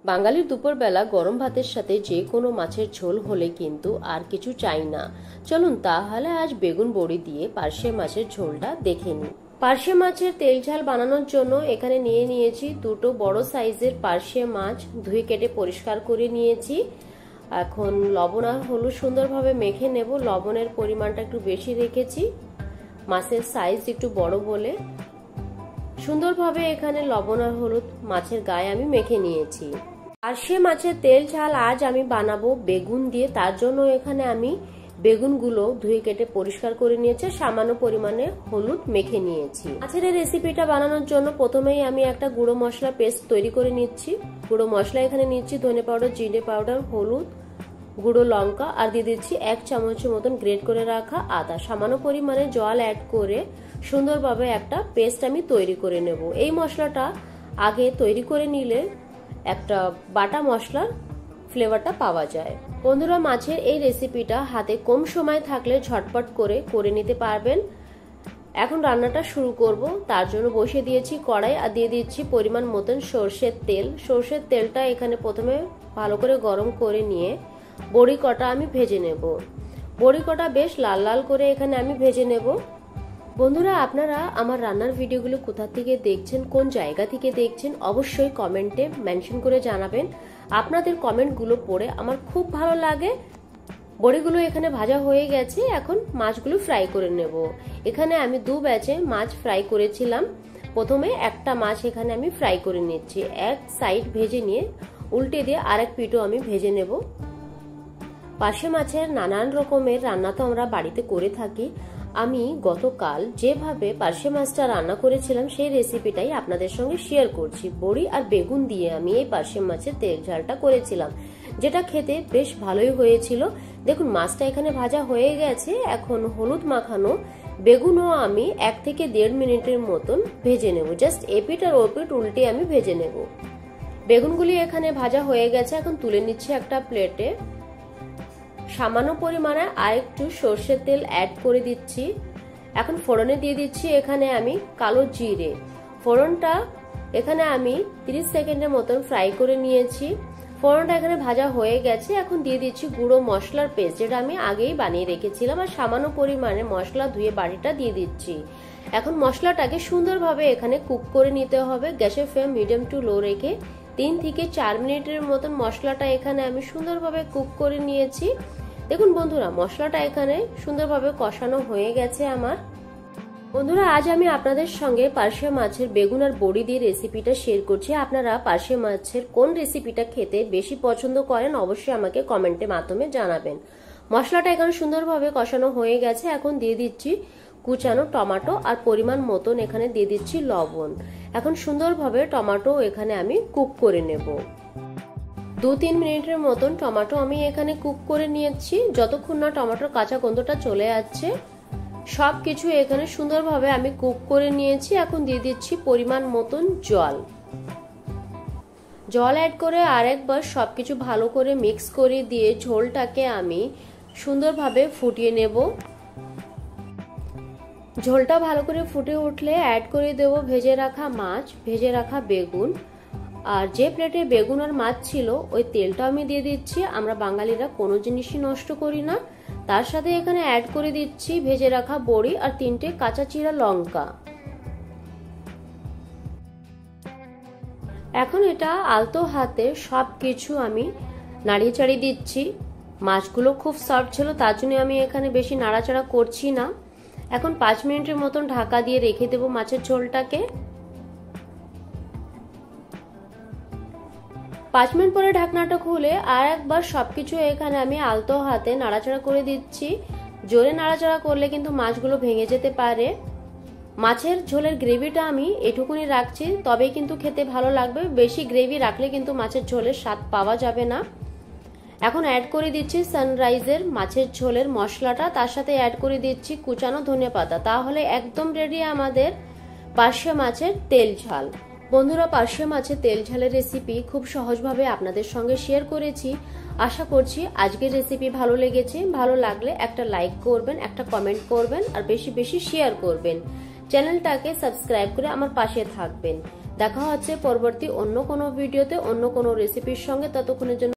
বাঙালির দুপুরবেলা গরম ভাতের সাথে যে কোনো মাছের ঝোল হলে কিন্তু আর কিছু চাই না। চলুন তাহলে আজ বেগুন বড়ি দিয়ে পার্শে মাছের ঝোলটা দেখে নিই। পার্শে মাছের তেল ঝাল বানানোর জন্য এখানে নিয়ে নিয়েছি দুটো বড় সাইজের পার্শে মাছ, ধুয়ে কেটে পরিষ্কার করে নিয়েছি। এখন লবণ আর হলুদ সুন্দরভাবে মেখে নেব। লবণের পরিমাণটা একটু বেশি রেখেছি, মাছের সাইজ একটু বড় বলে। সুন্দরভাবে এখানে লবণ আর হলুদ মাছের গায়ে আমি মেখে নিয়েছি। পার্শে মাছের তেল ঝাল আজ আমি বানাবো বেগুন দিয়ে। তার জন্য এখানে আমি বেগুনগুলো ধুয়ে কেটে পরিষ্কার করে নিয়েছি, সামান্য পরিমাণে হলুদ মেখে নিয়েছি। মাছের এই রেসিপিটা বানানোর জন্য প্রথমেই আমি একটা গুঁড়ো মশলা পেস্ট তৈরি করে নিচ্ছি। গুঁড়ো মশলা এখানে নিচ্ছি ধনে পাউডার, জিরে পাউডার, হলুদ, গুঁড়ো লঙ্কা আর দিয়ে দিচ্ছি 1 চামচের মতন গ্রেট করে রাখা আদা। সামান্য পরিমাণে জল অ্যাড করে সুন্দরভাবে একটা পেস্ট আমি তৈরি করে নেব। এই মশলাটা আগে তৈরি করে নিলে একটা বাটা মশলার ফ্লেভারটা পাওয়া যায়। বন্ধুরা, মাছের এই রেসিপিটা হাতে কম সময় থাকলে ঝটপট করে নিতে পারবেন। এখন রান্নাটা শুরু করব। তার জন্য বসিয়ে দিয়েছি কড়াই আর দিয়ে দিচ্ছি পরিমাণ মতন সরষের তেল। সরষের তেলটা এখানে প্রথমে ভালো করে গরম করে নিয়ে বড়ি কটা আমি ভেজে নেব। বড়ি কটা বেশ লাল লাল করে এখানে আমি ভেজে নেব। বন্ধুরা, আপনারা আমার রান্নার ভিডিওগুলো কোথা থেকে দেখছেন, কোন জায়গা থেকে দেখছেন, অবশ্যই কমেন্টে মেনশন করে জানাবেন। আপনাদের কমেন্টগুলো পড়ে আমার খুব ভালো লাগে। বড়িগুলো এখানে ভাজা হয়ে গেছে, এখন মাছগুলো ফ্রাই করে নেব। এখানে আমি 2 ব্যাচে মাছ ফ্রাই করেছিলাম। প্রথমে একটা মাছ এখানে আমি ফ্রাই করে নিচ্ছি। এক সাইড ভেজে নিয়ে উল্টে দিয়ে আরেক পিঠও আমি ভেজে নেব। পার্শে মাছের নানান রকমের রান্না তো আমরা বাড়িতে করে থাকি। আমি গতকাল যেভাবে পার্শে মাছটা রান্না করেছিলাম সেই রেসিপিটাই আপনাদের সঙ্গে শেয়ার করছি। বড়ি আর বেগুন দিয়ে আমি এই পার্শে মাছের তেল ঝালটা করেছিলাম, যেটা খেতে বেশ ভালোই হয়েছিল। দেখুন মাছটা এখানে ভাজা হয়ে গেছে। এখন হলুদ মাখানো বেগুনও আমি 1 থেকে 1.5 মিনিটের মতন ভেজে নেব। জাস্ট এপিট আর ওপিট উল্টে আমি ভেজে নেব। বেগুনগুলি এখানে ভাজা হয়ে গেছে, এখন তুলে নিচ্ছি একটা প্লেটে। সামান্য পরিমাণে আর একটু সর্ষের তেল অ্যাড করে দিচ্ছি। এখন ফোড়নে দিয়ে দিচ্ছি এখানে আমি কালো জিরে। ফোড়নটা এখানে আমি 30 সেকেন্ডের মতন ফ্রাই করে নিয়েছি। ফোড়নটা এখানে ভাজা হয়ে গেছে। এখন দিয়ে দিচ্ছি গুঁড়ো মশলার পেস্ট, যেটা আমি আগেই বানিয়ে রেখেছিলাম, আর সামান্য পরিমাণে মশলা ধুয়ে বাটিটা দিয়ে দিচ্ছি। এখন মশলাটাকে সুন্দরভাবে এখানে কুক করে নিতে হবে। গ্যাসের ফ্লেম মিডিয়াম টু লো রেখে 3 থেকে 4 মিনিটের মতন মশলাটা এখানে আমি সুন্দরভাবে কুক করে নিয়েছি। দেখুন বন্ধুরা, মশলাটা এখানে সুন্দরভাবে কষানো হয়ে গেছে আমার। বন্ধুরা, আজ আমি আপনাদের সঙ্গে পার্শে মাছের বেগুন আর বড়ি দিয়ে রেসিপিটা শেয়ার করছি। আপনারা পার্শে মাছের কোন রেসিপিটা খেতে বেশি পছন্দ করেন অবশ্যই আমাকে কমেন্টের মাধ্যমে জানাবেন। মশলাটা এখানে সুন্দরভাবে কষানো হয়ে গেছে। এখন দিয়ে দিচ্ছি কুচানো টমেটো আর পরিমাণ মতন এখানে দিয়ে দিচ্ছি লবণ। এখন সুন্দরভাবে টমেটো এখানে আমি কুক করে নেব। 2-3 মিনিটের মতন টমেটো আমি এখানে কুক করে নিয়েছি, যতক্ষণ না টমেটোর কাঁচা গন্ধটা চলে যাচ্ছে। সবকিছু এখানে সুন্দরভাবে আমি কুক করে নিয়েছি। এখন দিয়ে দিচ্ছি পরিমাণ মতন জল অ্যাড করে আরেকবার সবকিছু ভালো করে মিক্স করে দিয়ে ঝোলটাকে আমি সুন্দরভাবে ফুটিয়ে নেব। ঝোলটা ভালো করে ফুটে উঠলে অ্যাড করে দেব ভেজে রাখা মাছ, ভেজে রাখা বেগুন, আর যে প্লেটে বেগুন আর মাছ ছিল ওই তেলটা আমি দিয়ে দিচ্ছি। আমরা বাঙালিরা কোনো জিনিসই নষ্ট করি না। তার সাথে এখানে অ্যাড করে দিচ্ছি ভেজে রাখা বড়ি আর 3টে কাঁচা চিরা লঙ্কা। এখন এটা আলতো হাতে সবকিছু আমি নাড়িয়ে চাড়িয়ে দিচ্ছি। মাছগুলো খুব সফট ছিল, তার জন্য আমি এখানে বেশি নাড়াচাড়া করছি না। এখন 5 মিনিটের মতন ঢাকা দিয়ে রেখে দেব মাছের ঝোলটাকে। 5 মিনিট পরে ঢাকনাটা খুলে আর একবার সবকিছু এখানে আমি আলতো হাতে নাড়াচাড়া করে দিচ্ছি। জোরে নাড়াচাড়া করলে কিন্তু মাছগুলো ভেঙে যেতে পারে। মাছের ঝোলের গ্রেভিটা আমি এটুকুনি রাখছি, তবেই কিন্তু খেতে ভালো লাগবে। বেশি গ্রেভি রাখলে কিন্তু মাছের ঝোলের স্বাদ পাওয়া যাবে না। এখন অ্যাড করে দিচ্ছি সানরাইজের মাছের ঝোলের মশলাটা, তার সাথে অ্যাড করে দিচ্ছি কুচানো ধনেপাতা। তাহলে একদম রেডি আমাদের পার্শে মাছের তেল ঝাল। বন্ধুরা, পার্শে মাছের তেল ঝালের রেসিপি খুব সহজভাবে আপনাদের সঙ্গে শেয়ার করেছি। আশা করছি আজকের রেসিপি ভালো লেগেছে। ভালো লাগলে একটা লাইক করবেন, একটা কমেন্ট করবেন আর বেশি বেশি শেয়ার করবেন। চ্যানেলটাকে সাবস্ক্রাইব করে আমার পাশে থাকবেন। দেখা হচ্ছে পরবর্তী অন্য কোনো ভিডিওতে অন্য কোনো রেসিপির সঙ্গে। ততক্ষণের জন্য